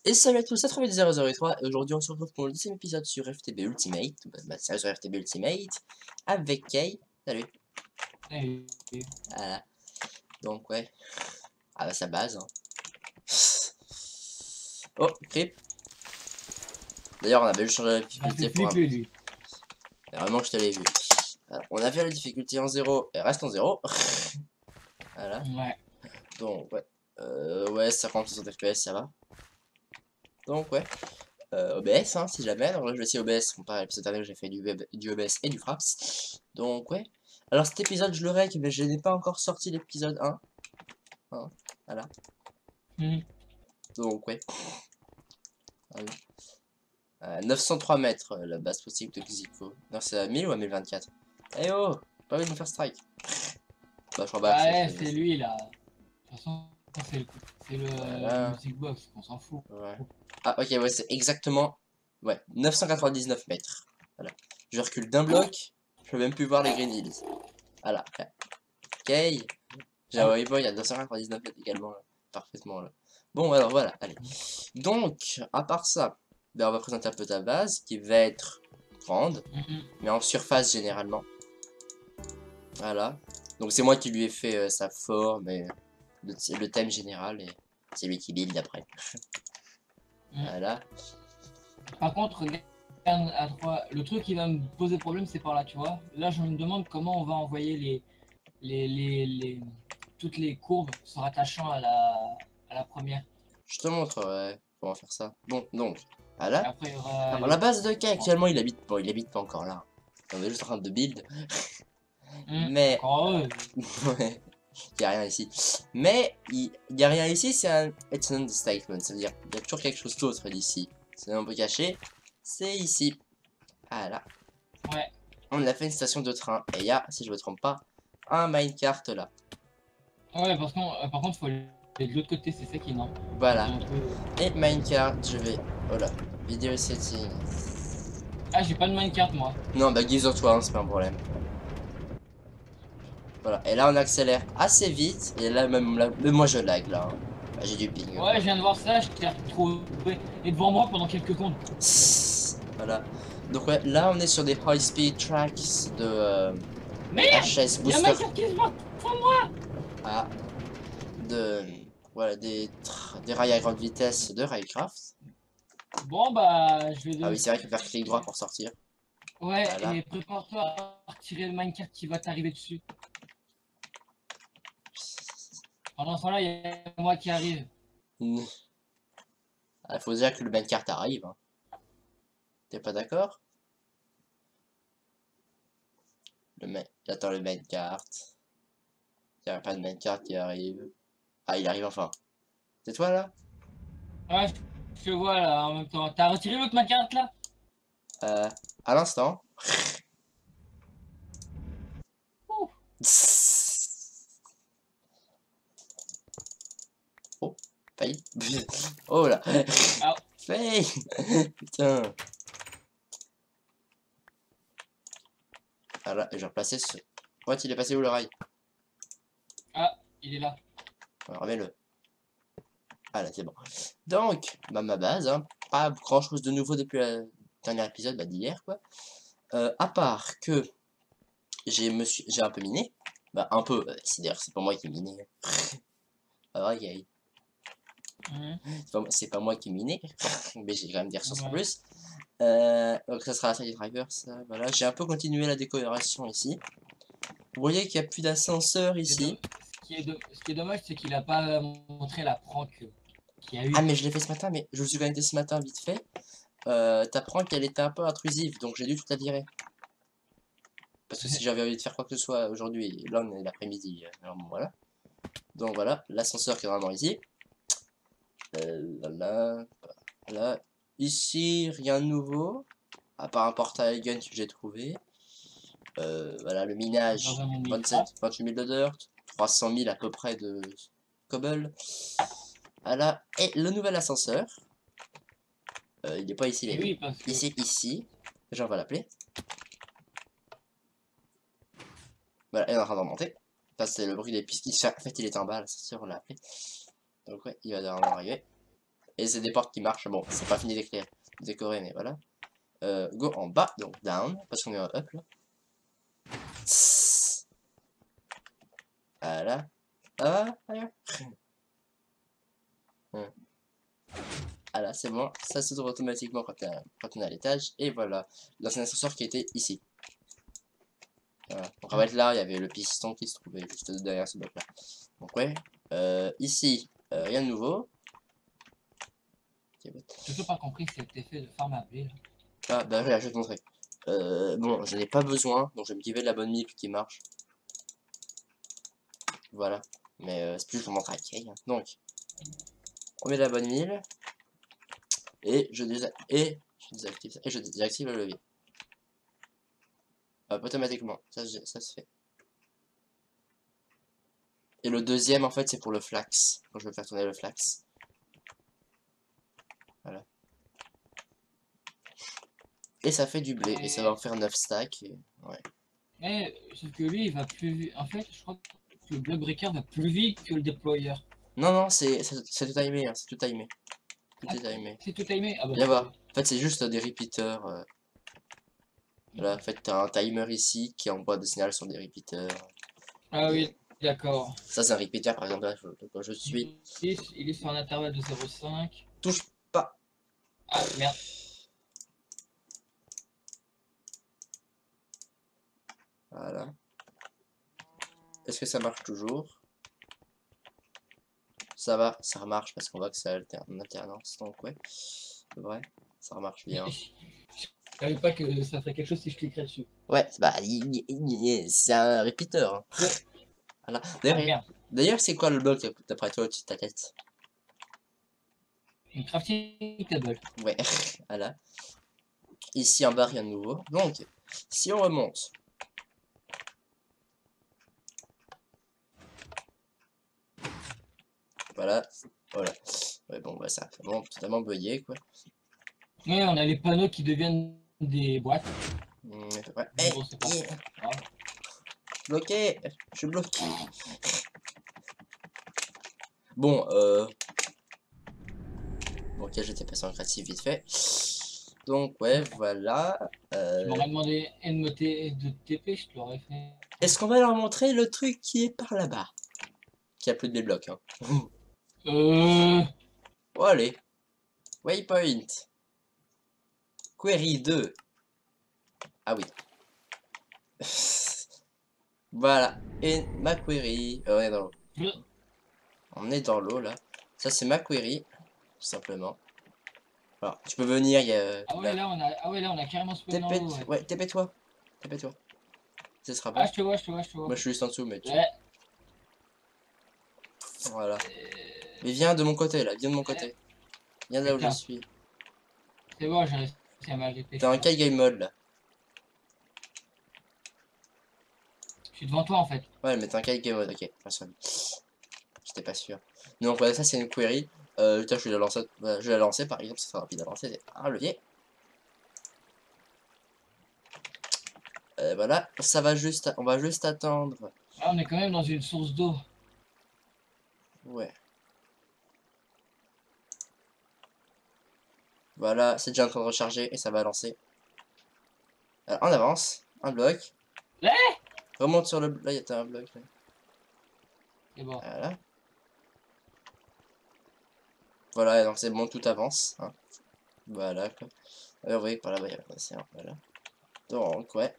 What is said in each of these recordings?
Et salut à tous, c'est 003 et aujourd'hui on se retrouve pour le 10e épisode sur FTB Ultimate, c'est sur FTB Ultimate, avec Kay, salut, Et voilà, donc ouais, sa base, hein. Oh, creep, d'ailleurs on avait juste changé la il m'a fait difficulté pour un... flipper lui. Vraiment je te l'ai vu. Alors, on a fait la difficulté en 0 et reste en 0, voilà, Ouais. donc ouais, ouais 50-60 FPS ça va, donc ouais. OBS, hein, si jamais. Alors là, je vais essayer OBS comparé à l'épisode dernier où j'ai fait du OBS et du Fraps. Donc, ouais. Alors, cet épisode, je le règle, mais je n'ai pas encore sorti l'épisode 1. Hein, voilà. Mhm. Donc, ouais. Voilà. 903 mètres, la base possible de Xypho. Non, c'est à 1000 ou à 1024? Eh oh! Pas envie de me faire strike. Bah, je crois pas que c'est Ouais, fait. c'est lui là. De toute façon, c'est le Voilà. music box, on s'en fout. Ouais. Ah, ok, ouais, c'est exactement. Ouais, 999 mètres. Voilà. Je recule d'un bloc. Je peux même plus voir les Green Hills. Voilà. Ok. J'ai un Ouais. Wayboy à 299 mètres également, là. Parfaitement là. Bon, alors voilà, allez. Donc, à part ça, ben, on va présenter un peu ta base, qui va être grande, Mhm. mais en surface généralement. Voilà. Donc c'est moi qui lui ai fait sa forme et le thème général, et c'est lui qui build après. Mhm. Voilà. Par contre, regarde à 3, le truc qui va me poser problème, c'est par là, tu vois. Là, je me demande comment on va envoyer toutes les courbes se rattachant à la première. Je te montre comment faire ça. Bon, donc, voilà. Après, il y aura Alors la les. base de K Bon. actuellement, il habite pas encore là. On est juste en train de build. Mais Encore heureux. ouais, il y a rien ici. Mais il y a rien ici, c'est un it's an understatement. Ça veut dire il y a toujours quelque chose d'autre d'ici. C'est un peu caché. C'est ici. Voilà. Ouais. On a fait une station de train. Et il y a, si je me trompe pas, un minecart là. Ouais, par contre, faut aller de l'autre côté, c'est ça qui est non. Qui Voilà. est un peu. Et minecart, je vais. Voilà. Video setting. Ah, j'ai pas de minecart moi. Non, bah guise-toi, hein, c'est pas un problème. Voilà. Et là, on accélère assez vite. Et là, même moi, je lag là, hein. Bah, j'ai du ping. Ouais, je viens de voir ça, je t'ai retrouvé. Et devant moi pendant quelques secondes. Voilà. Donc ouais, là on est sur des high speed tracks de Merde! HS Y'a un Booster minecart qui se voit devant moi! A, de voilà des rails à grande vitesse de Raycraft. Bon bah, je vais Ah de. oui, c'est vrai qu'il faut faire clic droit pour sortir. Ouais, Voilà. et prépare-toi à retirer le minecart qui va t'arriver dessus. Pendant ce temps-là, y'a moi qui arrive. Il faut dire que le minecart arrive, hein. T'es pas d'accord? J'attends le minecart. Il n'y a pas de minecart qui arrive. Ah, il arrive enfin. C'est toi là? Ouais, je te vois là en même temps. T'as retiré l'autre minecart là? Euh, à l'instant. Ouh. Oh, failli. Oh là. Ah, Fail. Putain. Ah là, j'ai replacé ce. Ouais, il est passé où le rail? ah, il est là. Remets-le. Ah là, c'est bon. Donc, bah, ma base, hein, pas grand chose de nouveau depuis le dernier épisode bah, d'hier, quoi. À part que j'ai un peu miné. Bah, un peu, c'est d'ailleurs, c'est pas moi qui ai miné. Ah, ouais, Mhm. c'est pas moi qui ai miné, mais j'ai quand même des ressources en Ouais. plus. Donc, ça sera la série driver, ça, voilà. J'ai un peu continué la décoration ici. Vous voyez qu'il n'y a plus d'ascenseur ici. Ce qui est dommage, c'est qu'il a pas montré la prank qu'il y a Ah, eu. mais je l'ai fait ce matin, mais je me suis connecté ce matin vite fait. T'apprends qu'elle était un peu intrusive, donc j'ai dû tout la virer. Parce que si j'avais envie de faire quoi que ce soit aujourd'hui, là on est l'après-midi, alors bon, voilà. Donc voilà, l'ascenseur qui est vraiment ici. Là, là. Ici, rien de nouveau, à part un portail gun que j'ai trouvé. Voilà, le Dans minage, un monde 27, Minecraft. 28 000 de dirt, 300 000 à peu près de cobble. Voilà, et le nouvel ascenseur. Il n'est pas ici, Et il oui, est parce que. ici, ici. J'en vais l'appeler. Voilà, il est en train de remonter. Ça, c'est le bruit des pistes. En fait, il est en bas, l'ascenseur, on l'a appelé. Donc, ouais, il va devoir arriver. Et c'est des portes qui marchent. Bon, c'est pas fini d'écrire, décorer, mais voilà. Go en bas, donc down, parce qu'on est en up là. Tss. Voilà. Ah, voilà. Voilà, c'est bon. Ça s'ouvre automatiquement quand on est à l'étage. Et voilà. L'ancien ascenseur qui était ici. Voilà. Donc, on va être là, il y avait le piston qui se trouvait juste derrière ce bloc là. Donc, ouais. Ici, rien de nouveau. J'ai toujours pas compris cet effet de farm à blé, là. Ah, bah, regarde, je vais te montrer. Bon, je n'ai pas besoin, donc je vais me giver de la bonne mip qui marche. Voilà. Mais c'est plus que je vous montre à Kay. Hein. Donc, on met la bonne mille. Et je désactive ça. Et je désactive le levier. Hop, automatiquement. Ça se fait. Et le deuxième, en fait, c'est pour le flax. Quand je veux faire tourner le flax. Voilà. Et ça fait du blé. Et ça va en faire 9 stacks. Et... ouais. Mais sauf que lui, il va plus vite. En fait, je crois que le block breaker va plus vite que le déployeur. Non, non, c'est tout timé. Hein, c'est tout timé. Tout Ah, est timé. c'est tout timé. Ah bah, Viens voir. En fait, c'est juste des repeaters. Voilà, en fait, t'as un timer ici qui envoie des signaux sur des repeaters. ah oui, d'accord. Ça, c'est un repeater, par exemple, là, quand je suis. Il est sur un intervalle de 0,5. Touche pas. Ah merde. Voilà. Est-ce que ça marche toujours? Ça va, ça remarche parce qu'on voit que c'est en alternance, donc ouais. C'est vrai, ça remarche bien. Je savais pas que ça ferait quelque chose si je cliquerais dessus. Ouais, bah, c'est un repeater. Hein. Voilà. Ah, D'ailleurs, c'est quoi le bloc d'après toi au-dessus de ta tête? une crafting table. Ouais, voilà. Ici en bas, rien de nouveau. Donc, si on remonte. Voilà, voilà. Ouais, bon, bah, ça a vraiment totalement bugué, quoi. Ouais, on a les panneaux qui deviennent des boîtes. Ouais. Bon, c'est pas grave. Bloqué, je suis bloqué. Bon, ok, j'étais passé en créatif vite fait. Donc, ouais, voilà. Tu m'aurais demandé de TP, je te l'aurais fait. Est-ce qu'on va leur montrer le truc qui est par là-bas? Qui a plus de blocs, hein. Oh, allez. Waypoint. Query 2. Ah oui. Voilà. Et ma query. On est dans l'eau. On est dans l'eau, là. Ça, c'est ma query. Tout simplement. Alors, tu peux venir, il y a... Ah ouais, là, on a carrément spawné dans l'eau, ouais. Ouais, TP-toi. TP-toi. Ce sera bon. Ah, je te vois. Moi, je suis juste en dessous, mais tu... Ouais. Voilà. Mais viens de mon côté, là. Viens de mon côté. Viens là où je suis. C'est bon, j'ai réussi à m'arrêter. T'es en quel game mode, là? Je suis devant toi, en fait. Ouais, mais t'es en quel game mode? Ok, j'étais pas sûr. Donc, voilà, ça, c'est une query. Tiens, je vais la lancer, par exemple, ça sera rapide à lancer. C'est un levier. Voilà, ça va juste, on va juste attendre. Ah, on est quand même dans une source d'eau. Ouais. Voilà, c'est déjà en train de recharger et ça va lancer. Alors, on avance, un bloc. Ouais. Remonte sur le... Là, il y a un bloc. Là. C'est bon. Voilà. Voilà, donc c'est bon, tout avance. Hein. Voilà, quoi. Alors, oui, par là-bas, il y a un voilà. Donc, ouais.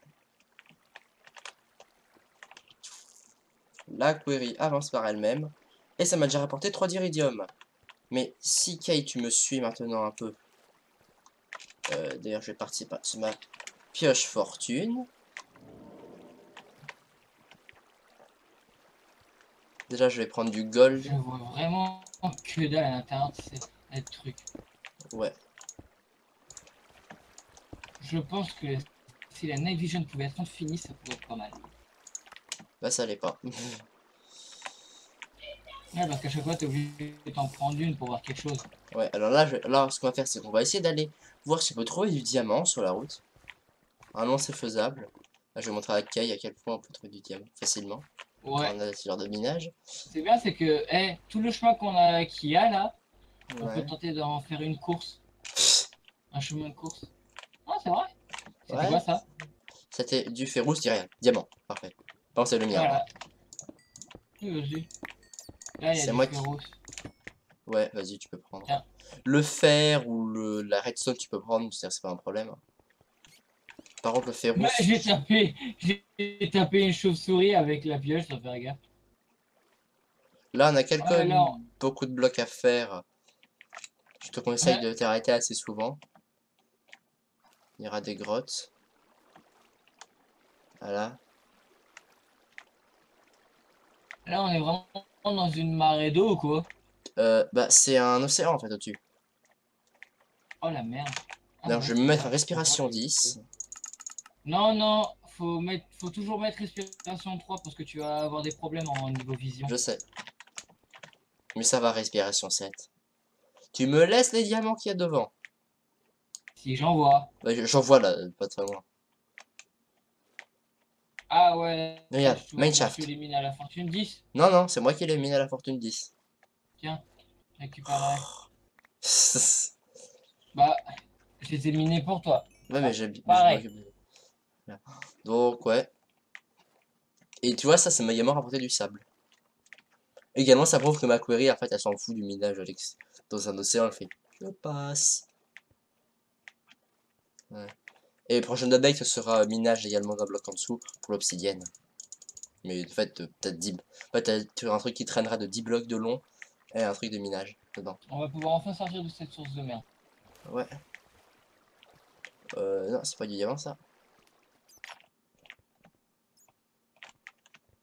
La query avance par elle-même. Et ça m'a déjà rapporté 3 d'iridium. Mais si Kay, tu me suis maintenant un peu. D'ailleurs, je vais partir sur ma pioche fortune. Déjà, je vais prendre du gold. Je vois vraiment que dalle à l'intérieur de ces trucs. Ouais. Je pense que si la Night Vision pouvait être infinie, ça pourrait être pas mal. Bah, ça l'est pas. Ouais, parce qu'à chaque fois, t'es obligé de t'en prendre une pour voir quelque chose. Ouais, alors là, ce qu'on va faire, c'est qu'on va essayer d'aller voir si on peut trouver du diamant sur la route. Normalement, c'est faisable. Là, je vais montrer à Kay à quel point on peut trouver du diamant facilement. Ouais. Quand on a ce genre de minage. C'est bien, c'est que tout le chemin qu'il y a là, On peut Ouais. tenter d'en faire une course. Un chemin de course. Ah, c'est vrai. C'était Ouais. quoi ça? C'était du ferrous, je dis rien. Diamant. Parfait. Bon, c'est le mien. Voilà. Oui, vas-y. Là, il y a C'est du moi qui. féroce. Ouais, vas-y, tu peux prendre. Tiens. Le fer ou la redstone, tu peux prendre, c'est pas un problème. Par contre, le ferrous. Ouais, j'ai tapé une chauve-souris avec la pioche, sans faire gaffe. Là, on a quelques Ouais, là, beaucoup de blocs à faire. Je te conseille ouais, de t'arrêter assez souvent. Il y aura des grottes. Voilà. là, on est vraiment dans une marée d'eau, quoi. Bah, c'est un océan en fait au-dessus. Oh la merde. Ah Donc, ouais, je vais me c'est mettre vrai. en respiration 10. Non, non, faut toujours mettre respiration 3 parce que tu vas avoir des problèmes en niveau vision. Je sais. Mais ça va, respiration 7. Tu me laisses les diamants qu'il y a devant. Si j'en vois. Bah, j'en vois là, pas très loin. Ah ouais, là, Regarde, je te vois, bon, tu Mineshaft. élimines à la fortune 10. Non, non, c'est moi qui l'ai mis à la fortune 10. Tiens, récupérerai. Bah, je les ai éliminés pour toi. Ouais, mais Ah, je pareil. m'occupe. Donc, ouais. Et tu vois, ça m'a également rapporté du sable. Également, ça prouve que ma query, en fait, elle s'en fout du minage, Alex. Dans un océan, elle fait je passe. Ouais. Et le prochain update, ce sera minage également d'un bloc en dessous pour l'obsidienne. Mais en fait, peut-être 10. En fait, tu as un truc qui traînera de 10 blocs de long et un truc de minage dedans. On va pouvoir enfin sortir de cette source de merde. Ouais. Non, c'est pas du diamant ça.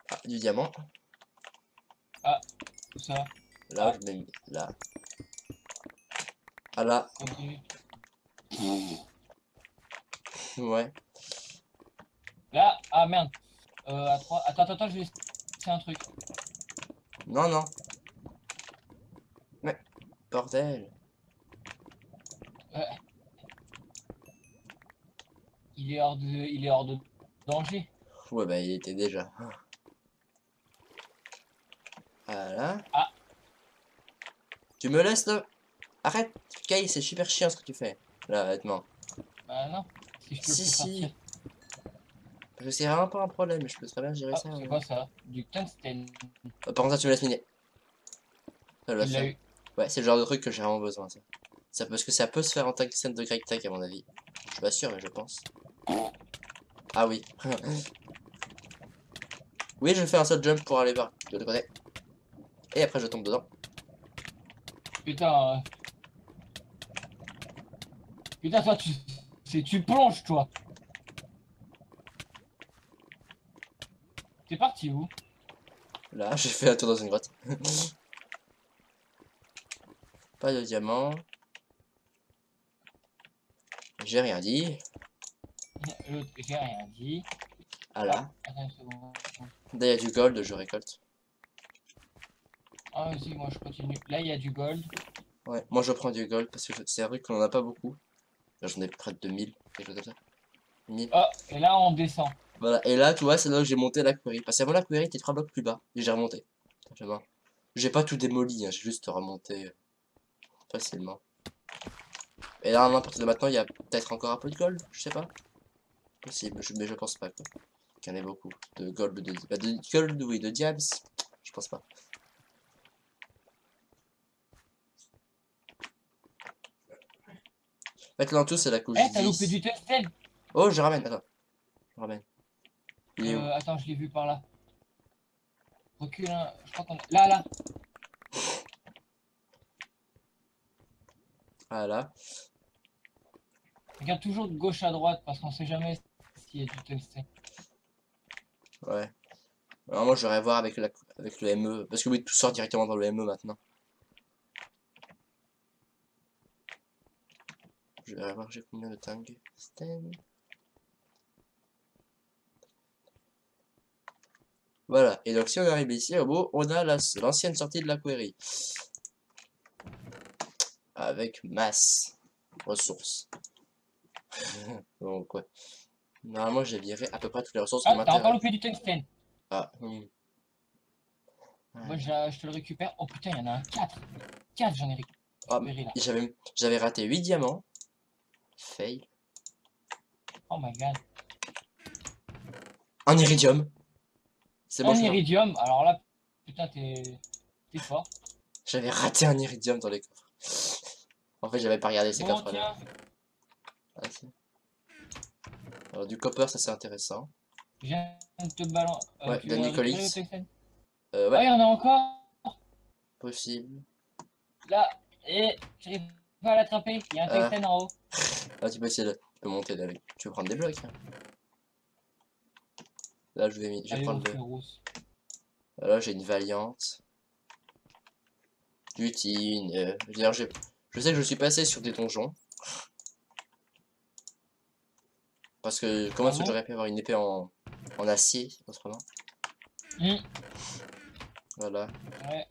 Ah, du diamant. Ah, tout ça. Là, Ah. je mets là. Ah là, Continue. ouais. Là, ah merde. À 3. Attends, je vais essayer un truc. Non, non. Mais, bordel. Ouais. Il est hors de danger. Ouais, bah, il était déjà. Voilà. Ah. Tu me laisses le. Arrête, Kay, c'est super chiant ce que tu fais. Là, honnêtement. Bah non. Si je peux le Si, faire sortir. si. Parce que c'est vraiment pas un problème, je peux très bien gérer Ah, ça. c'est quoi ça? Du tungstène. Par contre, ça, tu me laisses miner. Ça, je le Il l'a fais. eu. Ouais, c'est le genre de truc que j'ai vraiment besoin, ça. Parce que ça peut se faire en tungstène de Great Tech, à mon avis. Je suis pas sûr, mais je pense. Ah oui. Oui, je fais un seul jump pour aller voir de l'autre côté. Et après, je tombe dedans. Putain. Putain, toi, tu plonges, toi. T'es parti où? Là, j'ai fait un tour dans une grotte. Pas de diamant. J'ai rien dit. L'autre, j'ai rien dit. Ah là. Attends une seconde. Là, il y a du gold, je récolte. Ah, vas-y, moi je continue. Là, il y a du gold. Ouais, moi je prends du gold parce que c'est un truc qu'on en a pas beaucoup. Là, j'en ai près de 2000, quelque chose comme ça. 1000. Ah, et là, on descend. Voilà, et là, tu vois, c'est là que j'ai monté la query. Parce qu'avant la query était 3 blocs plus bas. Et j'ai remonté. Simplement. J'ai pas tout démoli, hein, j'ai juste remonté facilement. Et là, à partir de maintenant, il y a peut-être encore un peu de gold, je sais pas. Possible, mais je pense pas quoi. Qu'il y en ait beaucoup. De gold, de gold, oui, de diams, je pense pas. En fait, là en tout, c'est la couche Eh, t'as loupé 10. du tungstène. Oh, je ramène, attends. Je ramène. Il est où? Attends, je l'ai vu par là. Recule, hein. Je crois qu'on. Là. Voilà. Regarde toujours de gauche à droite parce qu'on sait jamais s'il y a du tungstène. Ouais. Alors moi, j'aurais voir avec le ME. Parce que oui, tout sort directement dans le ME maintenant. Je vais voir j'ai combien de tungstène. Voilà, et donc si on arrive ici, au bout, on a l'ancienne sortie de la query. Avec masse ressources. Donc ouais. Normalement j'ai viré à peu près toutes les ressources qui Ah, t'as encore m'intéressent. loupé du tungstène. Ah, Moi, je te le récupère. Oh putain, il y en a un 4. 4, j'en ai récupéré. Ah, Query, là. j'avais raté 8 diamants. Fail. Oh my god. Un iridium. C'est bon, Un je suis. iridium, alors là, putain, t'es fort. J'avais raté un iridium dans les coffres. En fait, j'avais pas regardé ces Bon, coffres-là. tiens, Ah, si. Alors, du copper, ça c'est intéressant. je viens de te balancer. Ouais, Tu Danny as récupéré le Collins. tungstène? Ouais, Ah, il y en a encore. possible. Là, et j'arrive pas à l'attraper. Il y a un Ah, tungstène en haut. tu peux essayer tu peux monter avec. Tu veux prendre des blocs, hein. Là, je vais Allez, prendre au le. feu rousse. Là, j'ai une Valiante. Lutine. Je veux dire, je sais que je suis passé sur des donjons. Parce que comment Ah est-ce que bon? j'aurais pu avoir une épée en acier autrement? Hmm. Voilà, Ouais,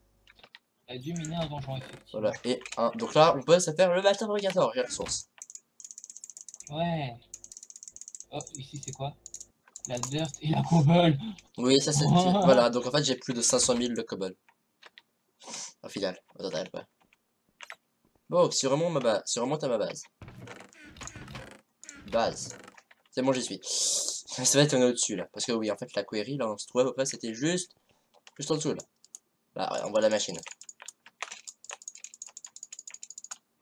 t'as dû miner un donjon, voilà. effectivement. Et un. Donc là, on peut se faire le interrogateur, j'ai la source. Ouais. Oh, ici, c'est quoi? La dirt et la cobble. Oui, ça c'est. Voilà, donc en fait, j'ai plus de 500 000 de cobble. Au final, au total, quoi. Bon, si on remonte, si on remonte à ma base. Base. C'est bon, j'y suis. Ça va être au-dessus, là. Parce que oui, en fait, la query, là, on se trouvait à peu près, c'était juste en dessous, là. Là, ouais, on voit la machine.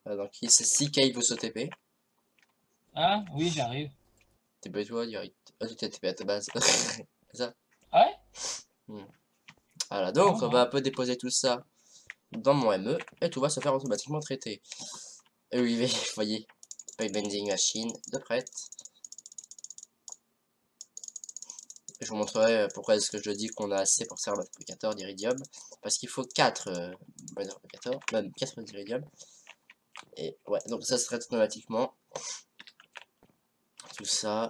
Donc, c'est si Kay veut se TP. Ah, oui, j'arrive. TP toi, direct. Ah, tu t'es TP à ta base. C'est ça? Ah ouais? Voilà, Non, donc, on va non. un peu déposer tout ça dans mon ME. Et tout va se faire automatiquement traiter. Et oui, vous voyez. Pipe bending machine de prête. Et je vous montrerai pourquoi est-ce que je dis qu'on a assez pour faire un fabricateur d'iridium. Parce qu'il faut 4 fabricateurs, même 4 d'iridium. Et ouais, donc ça se traite automatiquement. Tout ça.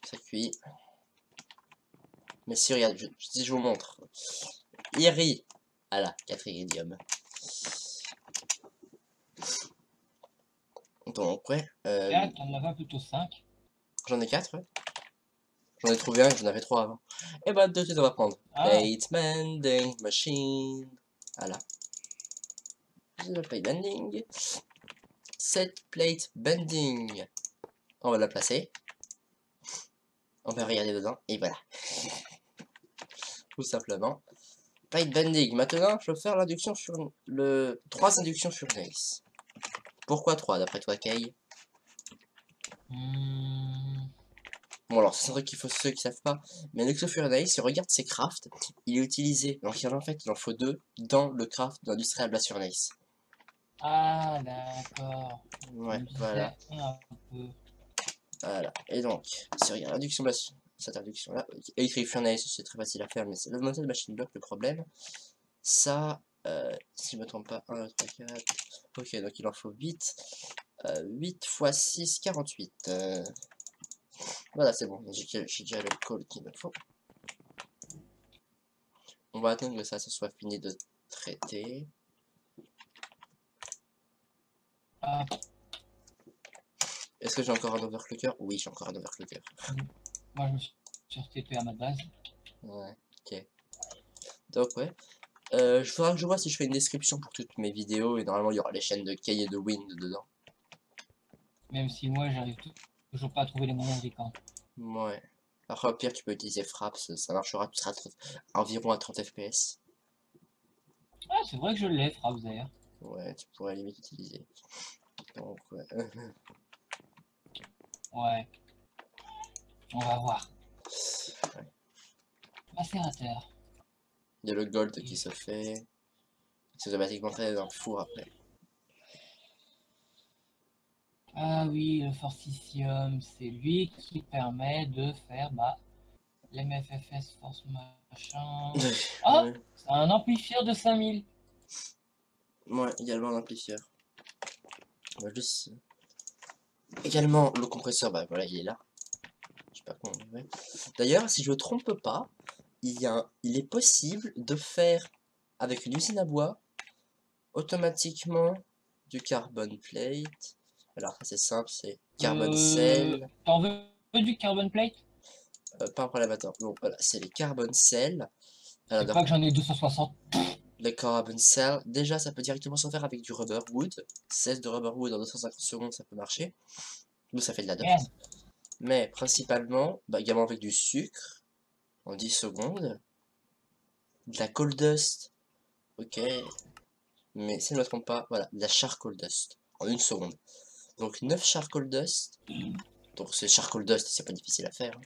Ça cuit. Mais si, regarde, si je vous montre. Iri. Voilà, 4 iridium. Donc, ouais. 4, t'en as pas plutôt 5. J'en ai 4, ouais. J'en ai trouvé un et j'en avais 3 avant. Et bah, de suite, on va prendre. Ah, Plate bending machine. Voilà. Le plate bending. Set plate bending. On va la placer. On va regarder dedans. Et voilà. Tout simplement. Plate bending. Maintenant, je vais faire l'induction sur le 3 inductions sur Nace. Pourquoi 3 d'après toi, Kay? hmm. Bon, alors, c'est un truc qu'il faut ceux qui savent pas. Mais l'induction sur Nace, si on regarde ses crafts, il est utilisé. Donc, en fait, il en faut 2 dans le craft d'Industrial Blast Furnace. Ah, d'accord. Je Ouais, me disais voilà. un peu. Voilà. Et donc, si on regarde l'induction blast, cette induction là, Electric Furnace, c'est très facile à faire, mais c'est le modèle de machine block le problème. Ça, si je me trompe pas, 1, 2, 3, 4. Ok, donc il en faut 8. 8 x 6, 48. Voilà, c'est bon, j'ai déjà le call qu'il me faut. On va attendre que ça se soit fini de traiter. Ah, Est-ce que j'ai encore un overclocker? Oui, j'ai encore un overclocker. moi, je me suis RTP à ma base. Ouais, ok. Donc, ouais. Je faudra que je vois si je fais une description pour toutes mes vidéos et normalement il y aura les chaînes de Kay et de Wind dedans. Même si moi, j'arrive toujours pas à trouver les moyens de record. Ouais. Après, au pire, tu peux utiliser Fraps, ça marchera, tu seras environ à 30 FPS. Ah, c'est vrai que je l'ai, Fraps d'ailleurs. Ouais, tu pourrais limite utiliser. Donc, ouais. Ouais, on va voir. Ouais. Macérateur. Il y a le gold qui se fait. C'est automatiquement fait dans le four après. Ah oui, le forticium, c'est lui qui permet de faire l'MFFS force machin. Ah, Ouais. c'est un amplifieur de 5000. Ouais, également l'amplifieur. On va juste. Également le compresseur, bah voilà, il est là. Je sais pas comment. Ouais. D'ailleurs, si je me trompe pas, il est possible de faire avec une usine à bois automatiquement du carbon plate. Alors ça c'est simple, c'est carbon cell. T'en veux du carbon plate? Pas un problème, attends. Donc voilà, c'est les carbon cell. Alors, C'est pas que j'en ai 260. le carbon cell. Déjà, ça peut directement se faire avec du rubber wood. 16 de rubber wood en 250 secondes, ça peut marcher. Nous, ça fait de la Merde. dust. Mais principalement, bah, également avec du sucre en 10 secondes. De la coal dust. Ok. Mais si je ne me trompe pas, voilà, de la charcoal dust en 1 seconde. Donc 9 charcoal dust. Donc c'est charcoal dust, c'est pas difficile à faire.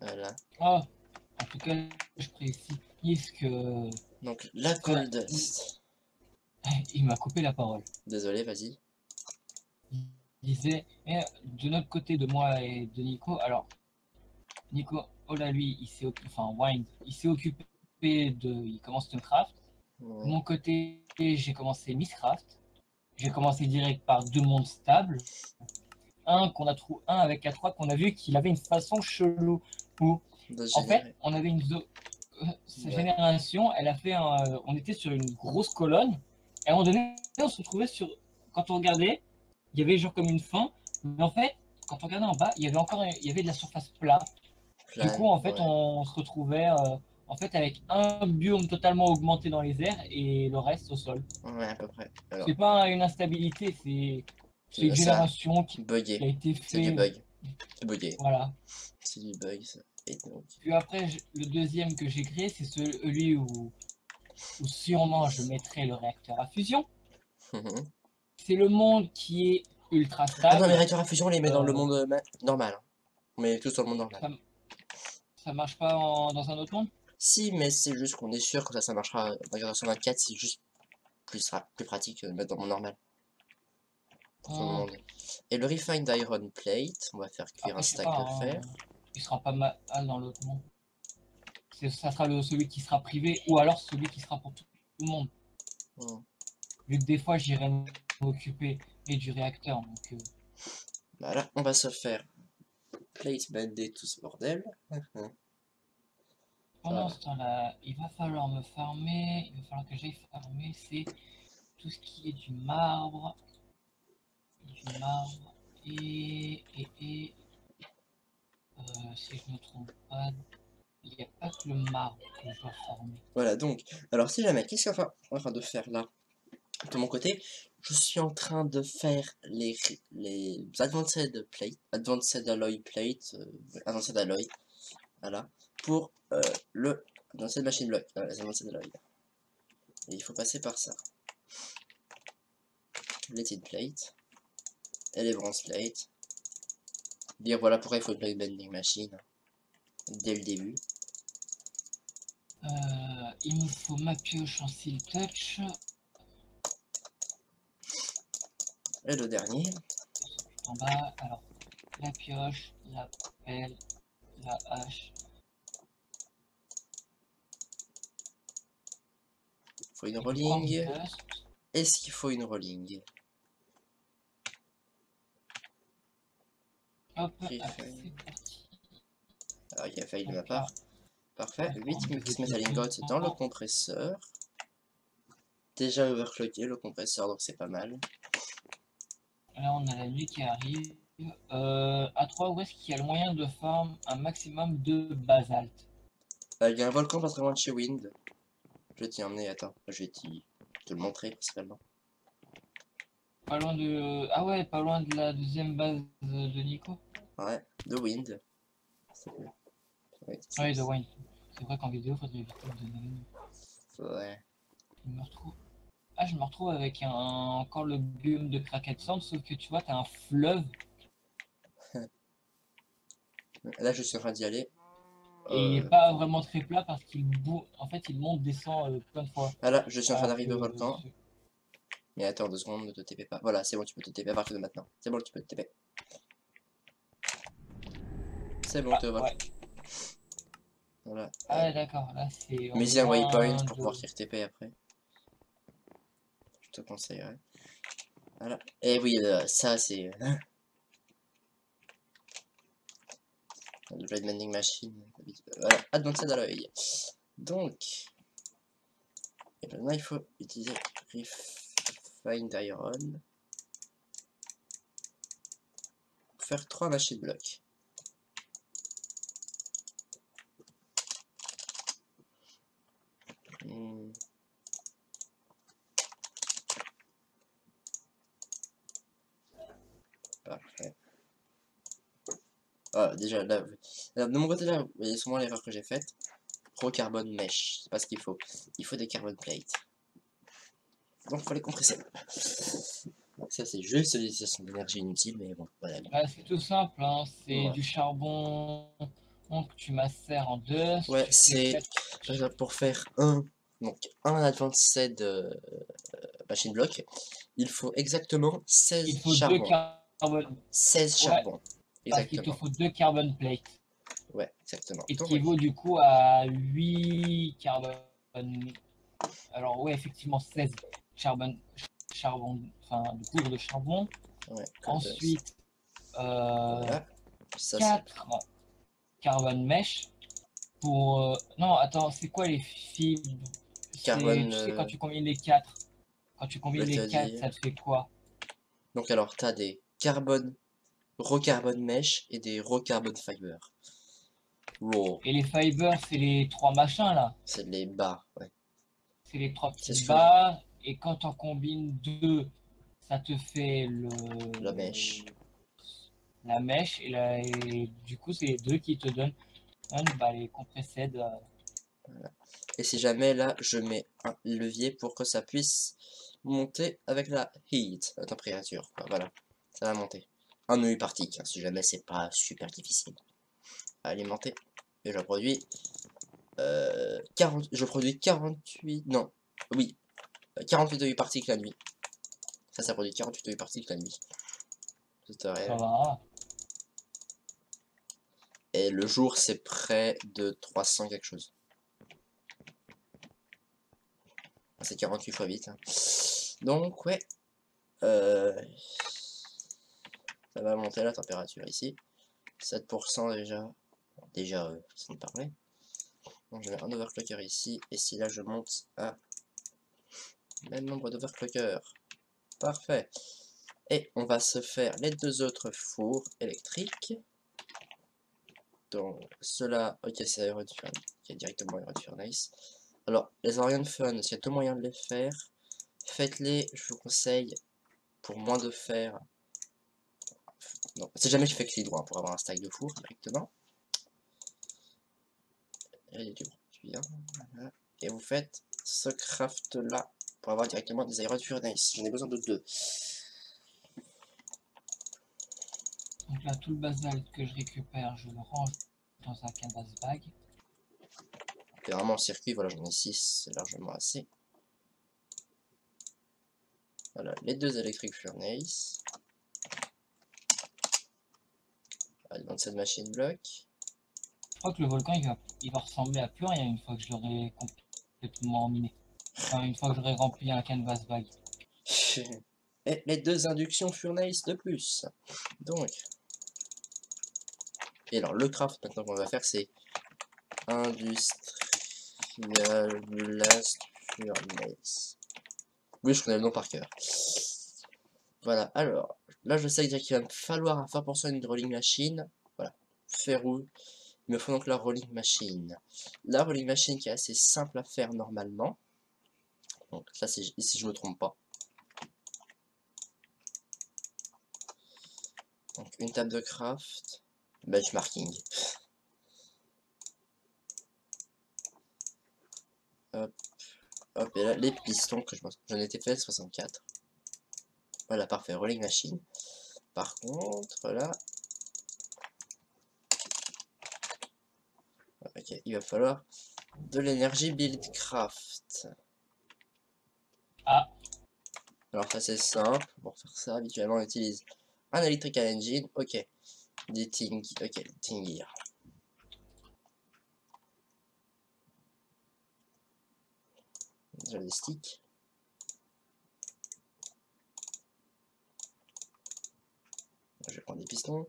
Voilà. Oh, en tout cas, je précise que Donc la coal dust. il m'a coupé la parole. Désolé, vas-y. Il disait, eh, de notre côté, de moi et de Nico, alors, Nico, oh là, lui, il s'est occupé, enfin, Wind, il s'est occupé il commence Stonecraft. De Ouais. mon côté, j'ai commencé Misscraft. J'ai commencé direct par 2 mondes stables. Un qu'on a trouvé, un avec A3 qu'on a vu qu'il avait une façon chelou où, De en fait, générer. on avait une zone. Sa Ouais. génération, elle a fait un. On était sur une grosse colonne, et à un moment donné, on se retrouvait sur. Quand on regardait, il y avait genre comme une fin, mais en fait, quand on regardait en bas, il y avait encore il y avait de la surface plate. Du coup, Plane, en fait, ouais. on se retrouvait en fait avec un biome totalement augmenté dans les airs et le reste au sol. Ouais, à peu près. Alors, C'est pas une instabilité, c'est une ça, génération qui bugué. a été C'est du fait. bug. C'est bugué. Voilà. C'est du bug, ça. Et donc. Puis après, le deuxième que j'ai créé, c'est celui où sûrement je mettrai le réacteur à fusion. C'est le monde qui est ultra Ah non, les stable. réacteurs à fusion, on les met dans le Euh, monde normal. Hein. On met tous dans le monde normal. ça, ça marche pas dans un autre monde? Si, mais c'est juste qu'on est sûr que ça marchera dans la version 24, c'est juste plus pratique de mettre dans le monde normal. Pour tout le monde. Et le Refined Iron Plate, on va faire cuire un Après, je sais stack pas, de hein, fer. il sera pas mal dans l'autre monde. Ça sera celui qui sera privé ou alors celui qui sera pour tout le monde. Hmm. Vu que des fois, j'irai m'occuper et du réacteur. Donc, Voilà, on va se faire plate bander tout ce bordel. pendant ce temps-là, il va falloir me farmer. Il va falloir que j'aille farmer. C'est tout ce qui est du marbre. Du marbre. Et si je ne me trompe pas, il n'y a pas que le marbre que je dois farmer. Voilà, donc, alors si jamais, qu'est-ce qu'on est en train de faire là? De mon côté, je suis en train de faire les Advanced Plate, Advanced Alloy Plate, Advanced Alloy, voilà, pour le Advanced Machine Block, les Advanced Alloy. Et il faut passer par ça. Les Tin Plate, et les Bronze Plate. Dire voilà pourquoi il faut une Plate Bending Machine, dès le début. Il me faut ma pioche en Seal Touch. Et le dernier. En bas, alors, la pioche, la pelle, la hache. Il faut une Et du Quartz rolling. Dust. Est-ce qu'il faut une rolling? Hop, J'ai allez, fait. c'est parti. Alors il a failli de ma Donc part. là, Parfait. encore 8 un peu mix metal ingots dans le d'équipement. compresseur. Déjà overclocké le compresseur, donc c'est pas mal. Là, on a la nuit qui arrive. À 3, où est-ce qu'il y a le moyen de farm un maximum de basalte? Il y a un volcan pas très loin de chez Wind. Je vais t'y emmener, attends, je vais te le montrer principalement. Pas loin de. Ah ouais, pas loin de la deuxième base de Nico. Ouais, de Wind. Ouais, Ouais, de Wine. C'est vrai qu'en vidéo, faudrait éviter de donner le nom. ouais. Je me retrouve. Ah, je me retrouve avec encore le biome de Cracked Sand, sauf que tu vois, t'as un fleuve Là, je suis en train d'y aller. et il est pas vraiment très plat parce en fait, il monte, descend plein de fois. Ah là, je suis en train Alors d'arriver au que. volcan. Mais attends 2 secondes, ne te TP pas. Voilà, c'est bon, tu peux te TP à partir de maintenant. C'est bon, tu peux te TP. C'est bon, Ah, t'es au volcan. ouais. Voilà. Ah, d'accord, là c'est. On Mais est il y a un waypoint loin pour pouvoir de. y TP après. Je te conseillerais. Voilà. Et oui, ça c'est. Le Blade Mending Machine. Voilà, Advanced Alloy. Donc. Et maintenant il faut utiliser Refined Iron. Pour faire 3 machines blocs. Parfait. Ah, déjà, là, de mon côté, là, vous voyez sûrement l'erreur que j'ai faite. Pro carbone mesh, c'est pas ce qu'il faut. Il faut des carbone plates. Donc, il faut les compresser. Ça, c'est juste l'utilisation d'énergie inutile, mais bon, voilà. Bah, c'est tout simple, hein. C'est Ouais. du charbon que tu macères en deux. Ouais, Tu fais c'est quatre- par exemple pour faire un advanced machine block, il faut exactement 16 Il faut deux charbons. carbone. 16 Ouais, charbons. parce qu'il te Exactement. faut deux carbone plates. Ouais, exactement. Donc, ouais. Équivaut du coup à 8 carbone. Alors, ouais, effectivement, 16 charbon, enfin, de poudre de charbon. Ouais, Ensuite, voilà. Ça, c'est 4 carbone mesh pour. Non, attends, c'est quoi les fibres? C'est, carbone, tu sais, quand tu combines les 4, quand tu je combines vais te les 4, dire. ça te fait quoi? Donc, alors, t'as des carbone, raw carbone mesh et des raw carbone fiber. Raw, Et les fibers, c'est les trois machins là. c'est les bas, ouais. C'est les trois C'est petites ce que barres. Et quand on combine deux, ça te fait la mèche. la mèche. Et du coup, c'est les deux qui te donnent bah, les compressed. Et si jamais là, je mets un levier pour que ça puisse monter avec la heat, la température. Quoi, voilà, ça va monter. Un nœud particle, hein, si jamais c'est pas super difficile à alimenter. Et je produis 48, non, oui, 48 œufs partiques la nuit. Ça produit 48 œufs partiques la nuit. Ça va. Et le jour, c'est près de 300 quelque chose. C'est 48 fois 8. Hein. Donc, ouais. Ça va monter la température ici. 7% déjà. Déjà, façon de parler. Donc, je mets un overclocker ici. Et si là, je monte à même nombre d'overclockers. Parfait. Et on va se faire les deux autres fours électriques. Donc, cela, ok, c'est Iron Furnace. Ok, directement Iron Furnace. Alors, les Iron Furnace, il y a deux moyens de les faire. Faites-les, je vous conseille, pour moins de fer. Non, si jamais tu fais clic droit pour avoir un stack de four directement. Et du produit, voilà. Et vous faites ce craft là pour avoir directement des Iron Furnace. J'en ai besoin de deux. Donc là, tout le basalte que je récupère, je le range dans un canvas bag. C'est vraiment en circuit, voilà, j'en ai 6, c'est largement assez. Voilà, les deux Electric Furnace. Dans cette machine bloc. Je crois que le volcan, il va ressembler à plus rien une fois que je l'aurai complètement miné. Enfin, une fois que j'aurai rempli un canvas bag. Et les deux inductions Furnace de plus. Donc. Et alors, le craft maintenant qu'on va faire, c'est Industrial Blast Furnace. Oui, je connais le nom par cœur. Voilà, alors, là je sais qu'il va me falloir à 20% une rolling machine. Voilà, ferrou. Il me faut donc la rolling machine. La rolling machine qui est assez simple à faire normalement. Donc ça c'est ici je me trompe pas. Donc une table de craft. Benchmarking. Hop, hop, et là les pistons que j'en étais fait 64. Voilà, parfait, rolling machine. Par contre, là, ok, il va falloir de l'énergie buildcraft. Ah, Alors ça c'est simple, pour faire ça, habituellement on utilise un electrical engine, ok, des ting, ok, tingir. Déjà des sticks. Je vais prendre des pistons.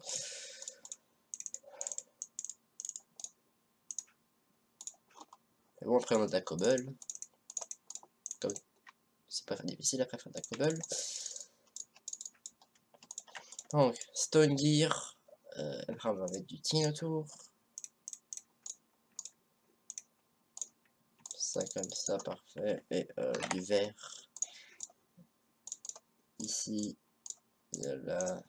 Et bon, après on a de la cobble. Comme c'est pas difficile après faire de la cobble. Donc, stone gear. Après on va mettre du tin autour. Ça comme ça, parfait. Et du vert. Ici. Là.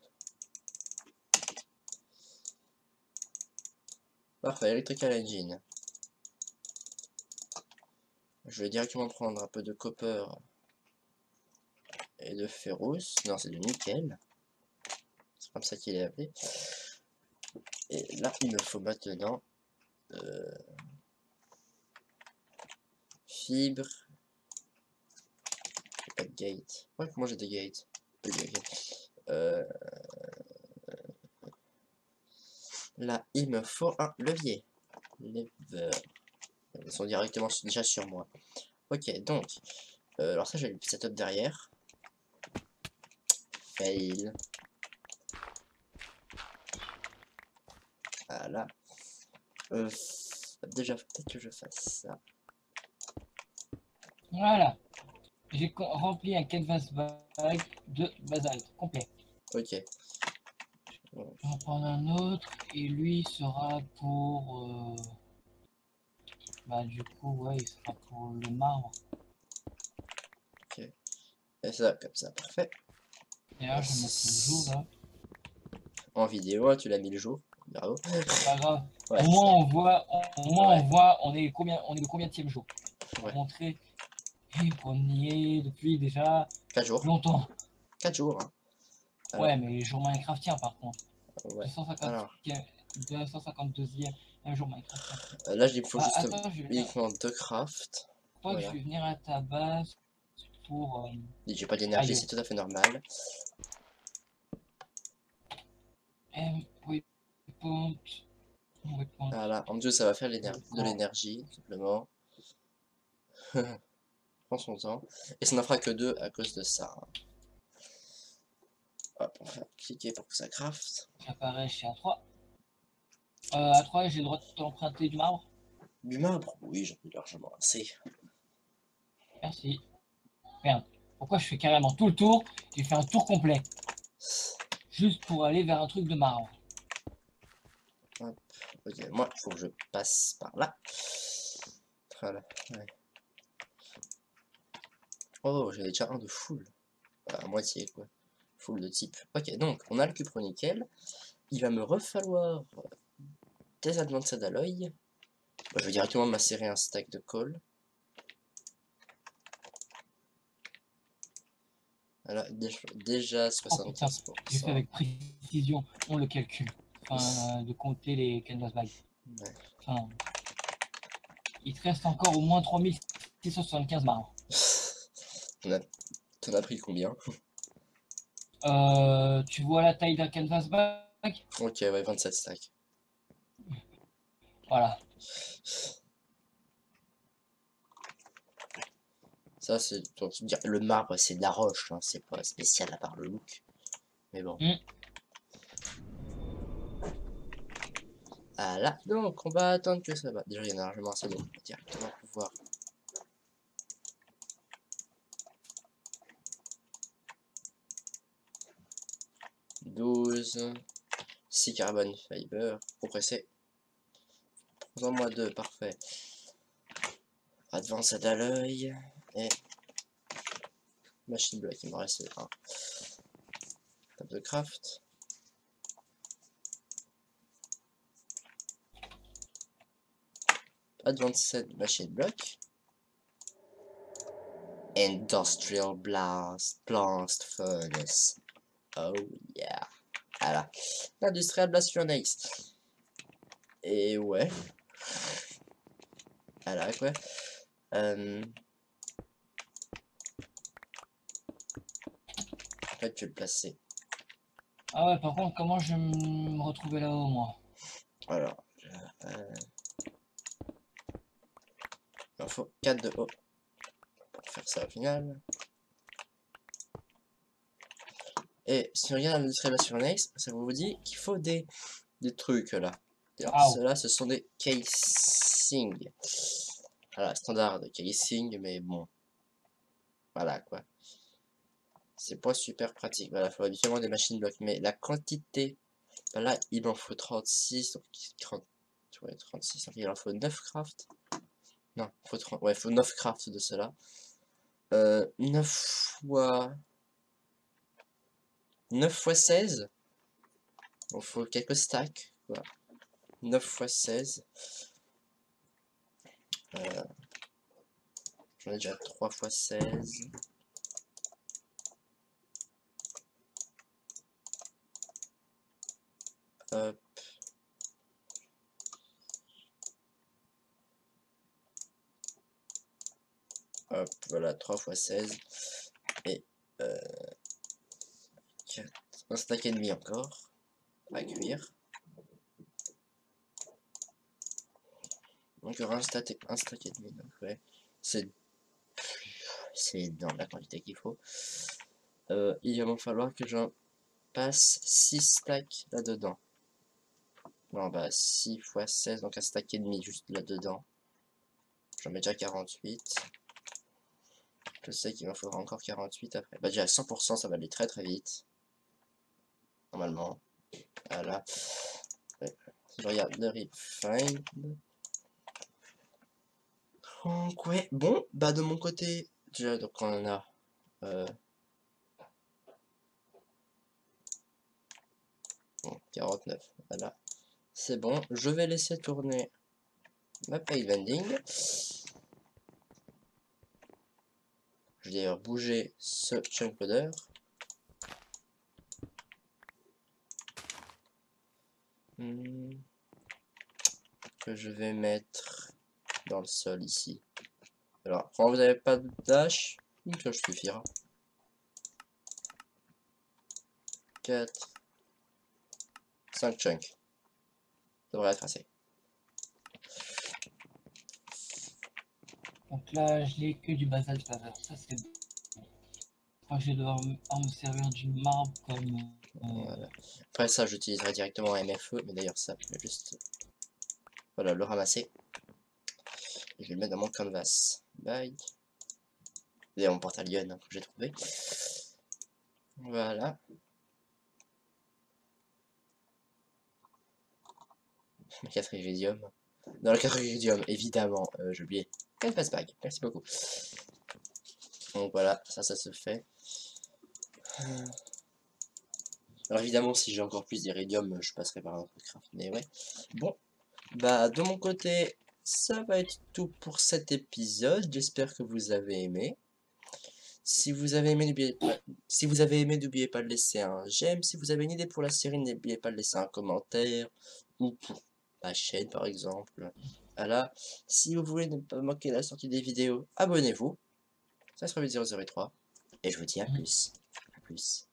Parfait, Electrical Engine. Je vais directement prendre un peu de copper et de ferrous. Non, c'est du nickel. C'est comme ça qu'il est appelé. Et là, il me faut maintenant fibre. J'ai pas de gate. Ouais, comment j'ai des gates? Là, il me faut un levier. Lever. Ils sont directement déjà sur moi. Ok, donc. Alors ça, j'ai le setup derrière. Fail. Voilà. Déjà, peut-être que je fasse ça. Voilà. J'ai rempli un canvas bag de basalte complet. Ok. Je vais en prendre un autre et lui sera pour... bah du coup, ouais, il sera pour le marbre. Ok. Et ça, comme ça, parfait. D'ailleurs, je vais mettre le jour là. En vidéo, tu l'as mis le jour. Bravo. C'est pas grave. Ouais, Au moins, on voit, on est le combienième jour. Pour Ouais. montrer qu'on y est depuis déjà 4 jours. longtemps. 4 jours. Hein. Alors, Ouais, mais les jours Minecraftiens par contre. ouais. 250e, Alors, 252e, un jour Minecraftien. là, il faut juste Attends, uniquement 2 craft. crois que je Voilà. vais venir à ta base pour... J'ai pas d'énergie, aïe. c'est tout à fait normal. Waypoint. Waypoint. Voilà, en plus ça va faire de l'énergie, simplement. Prends son temps. Et ça n'en fera que 2 à cause de ça. Hop, on va cliquer pour que ça craft. J'apparais chez A3. A3, j'ai le droit de t'emprunter du marbre? Du marbre? Oui, j'en ai largement assez. Merci. Merde. Pourquoi je fais carrément tout le tour? J'ai fait un tour complet. Juste pour aller vers un truc de marbre. Hop. Ok, moi, il faut que je passe par là. Voilà. Ouais. Oh, j'avais déjà un de full. À moitié, quoi. Full de type. Ok, donc, on a le cupro-nickel. Il va me refalloir des advanced alloy. Je vais directement macérer un stack de coal. Voilà, déjà Oh putain, 75%. j'ai fait avec précision. On le calcule. Enfin, de compter les canvas bags. Ouais. Enfin, il te reste encore au moins 3675 marbres. T'en as pris combien? Tu vois la taille d'un canvas bag? Ok, ouais, 27 stacks. Voilà. Ça, c'est le marbre, c'est de la roche, hein, c'est pas spécial à part le look. Mais bon. Voilà, donc on va attendre que ça va. Déjà, il y en a largement assez, donc on va directement pouvoir. « 6 carbone fiber, compressé. En moi 2, parfait. Advanced alloy et machine block, il me reste un. Table de craft. Advanced machine block. Industrial blast furnace. Oh yeah. Voilà. Industrial blast furnace. Et ouais. Voilà quoi. En fait, tu vais le placer. Ah ouais, par contre, comment je vais me retrouver là-haut, moi? Alors, il en faut 4 de haut pour faire ça au final. Et si on regarde l'Industrial Blast Furnace, ça vous dit qu'il faut des trucs là. Alors, ceux-là, ce sont des casing. Voilà, standard de casing, mais bon. Voilà quoi. C'est pas super pratique. Voilà, il faut habituellement des machines blocs. Mais la quantité, ben là, il m'en faut 36. Donc 30, ouais, 36. Donc il en faut 9 craft. Non, faut 30. Ouais, faut 9 crafts de cela. 9 fois... 9 fois 16. Il faut quelques stacks. Quoi. 9 fois 16. J'en ai déjà 3 fois 16. Hop. Hop, voilà, 3 fois 16. Et 4. Un stack et demi encore. À cuire. Encore un stack et demi. Donc ouais, c'est dans la quantité qu'il faut. Il va me falloir que j'en passe 6 stacks là-dedans. Non, bah 6 fois 16, donc un stack et demi juste là-dedans. J'en mets déjà 48. Je sais qu'il m'en faudra encore 48 après. Bah déjà à 100%, ça va aller très très vite. Normalement. Voilà. Ouais. Si je regarde le refine. Donc ouais, bon, bah de mon côté, déjà donc on en a... Bon, 49, voilà. C'est bon, je vais laisser tourner ma page vending. Je vais d'ailleurs bouger ce chunk loader. Que je vais mettre dans le sol ici. Alors, quand vous n'avez pas de dash, une cloche suffira. 4, 5 chunks. Ça devrait être assez. Donc là, je n'ai que du basalte à faire. Ça, c'est bon. Je crois que je vais devoir me servir du marbre comme... Voilà. Après ça, j'utiliserai directement un MFE, mais d'ailleurs ça, je vais juste voilà, le ramasser. Et je vais le mettre dans mon canvas. Bye. D'ailleurs, mon porte-alien que j'ai trouvé. Voilà. 4 iridium. Dans le 4 iridium, évidemment, j'ai oublié. Canvas bag, merci beaucoup. Donc voilà, ça se fait. Alors évidemment, si j'ai encore plus d'iridium, je passerai par un autre craft. Mais ouais. Bon, bah de mon côté, ça va être tout pour cet épisode. J'espère que vous avez aimé. Si vous avez aimé, n'oubliez pas de laisser un j'aime. Si vous avez une idée pour la série, n'oubliez pas de laisser un commentaire. Ou pour ma chaîne par exemple. Voilà. Si vous voulez ne pas manquer la sortie des vidéos, abonnez-vous. Ça sera 003. Et je vous dis à plus. À plus.